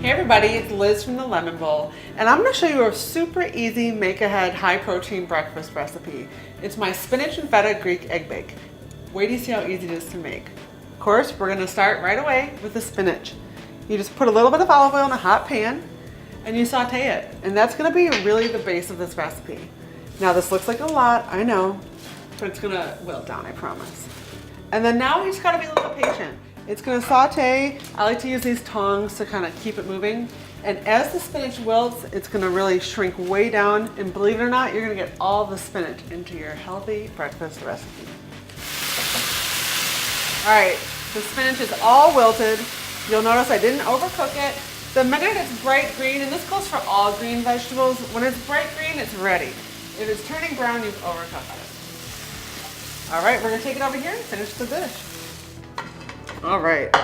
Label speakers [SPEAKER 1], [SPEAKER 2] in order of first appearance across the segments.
[SPEAKER 1] Hey everybody, it's Liz from the Lemon Bowl, and I'm going to show you a super easy make-ahead high-protein breakfast recipe. It's my spinach and feta Greek egg bake. Wait till you see how easy it is to make. Of course, we're going to start right away with the spinach. You just put a little bit of olive oil in a hot pan, and you saute it. And that's going to be really the base of this recipe. Now this looks like a lot, I know, but it's going to wilt down, I promise. And then now we just got to be a little patient. It's going to saute. I like to use these tongs to kind of keep it moving. And as the spinach wilts, it's going to really shrink way down. And believe it or not, you're going to get all the spinach into your healthy breakfast recipe. All right, the spinach is all wilted. You'll notice I didn't overcook it. The minute it's bright green, and this goes for all green vegetables, when it's bright green, it's ready. If it's turning brown, you've overcooked it. All right, we're going to take it over here and finish the dish. All right,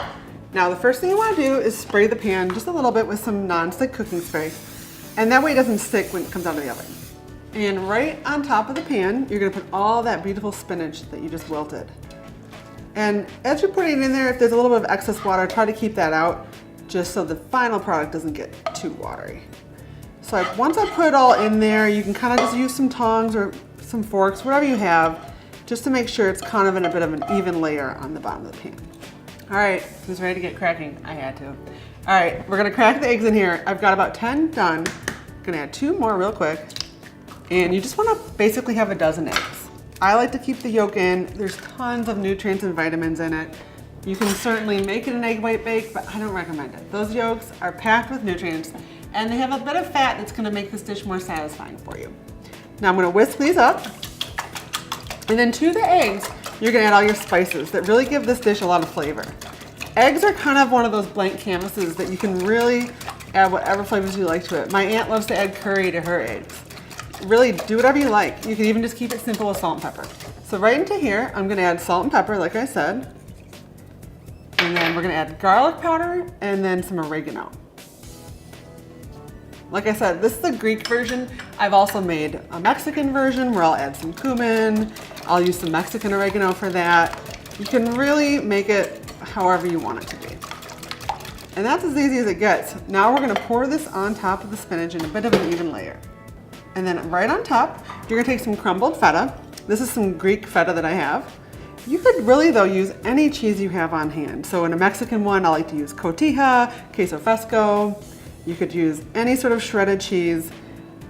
[SPEAKER 1] now the first thing you want to do is spray the pan just a little bit with some nonstick cooking spray, and that way it doesn't stick when it comes out of the oven. And right on top of the pan, you're going to put all that beautiful spinach that you just wilted. And as you're putting it in there, if there's a little bit of excess water, try to keep that out just so the final product doesn't get too watery. So once I put it all in there, you can kind of just use some tongs or some forks, whatever you have, just to make sure it's kind of in a bit of an even layer on the bottom of the pan. All right, who's ready to get cracking? I had to. All right, we're gonna crack the eggs in here. I've got about 10 done. Gonna add 2 more real quick. And you just wanna basically have a dozen eggs. I like to keep the yolk in. There's tons of nutrients and vitamins in it. You can certainly make it an egg white bake, but I don't recommend it. Those yolks are packed with nutrients, and they have a bit of fat that's gonna make this dish more satisfying for you. Now I'm gonna whisk these up. And then to the eggs, you're gonna add all your spices that really give this dish a lot of flavor. Eggs are kind of one of those blank canvases that you can really add whatever flavors you like to it. My aunt loves to add curry to her eggs. Really do whatever you like. You can even just keep it simple with salt and pepper. So right into here, I'm gonna add salt and pepper, like I said. And then we're gonna add garlic powder and then some oregano. Like I said, this is the Greek version. I've also made a Mexican version where I'll add some cumin. I'll use some Mexican oregano for that. You can really make it however you want it to be. And that's as easy as it gets. Now we're gonna pour this on top of the spinach in a bit of an even layer. And then right on top, you're gonna take some crumbled feta. This is some Greek feta that I have. You could really though use any cheese you have on hand. So in a Mexican one, I like to use cotija, queso fresco. You could use any sort of shredded cheese.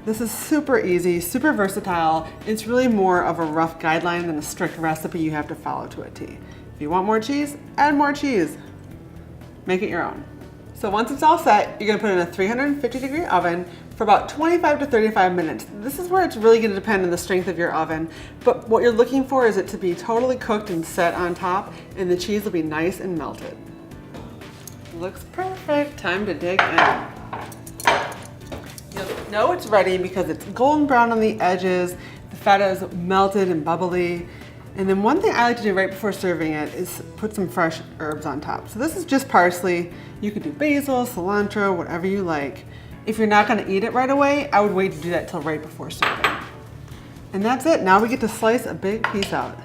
[SPEAKER 1] This is super easy, super versatile. It's really more of a rough guideline than a strict recipe you have to follow to a T. If you want more cheese, add more cheese. Make it your own. So once it's all set, you're gonna put it in a 350-degree oven for about 25 to 35 minutes. This is where it's really gonna depend on the strength of your oven, but what you're looking for is it to be totally cooked and set on top, and the cheese will be nice and melted. Looks perfect, time to dig in. You'll know it's ready because it's golden brown on the edges, the feta is melted and bubbly. And then one thing I like to do right before serving it is put some fresh herbs on top. So this is just parsley. You could do basil, cilantro, whatever you like. If you're not gonna eat it right away, I would wait to do that till right before serving. And that's it, now we get to slice a big piece out.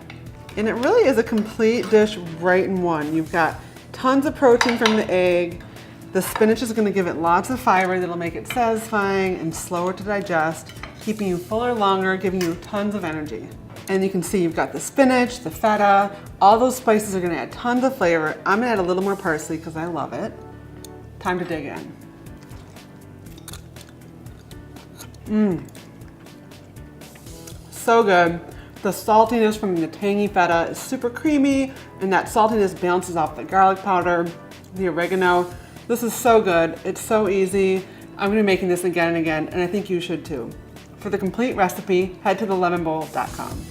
[SPEAKER 1] And it really is a complete dish right in one. You've got tons of protein from the egg. The spinach is gonna give it lots of fiber that'll make it satisfying and slower to digest, keeping you fuller longer, giving you tons of energy. And you can see you've got the spinach, the feta, all those spices are gonna add tons of flavor. I'm gonna add a little more parsley because I love it. Time to dig in. So good. The saltiness from the tangy feta is super creamy, and that saltiness bounces off the garlic powder, the oregano. This is so good. It's so easy. I'm gonna be making this again and again, and I think you should too. For the complete recipe, head to thelemonbowl.com.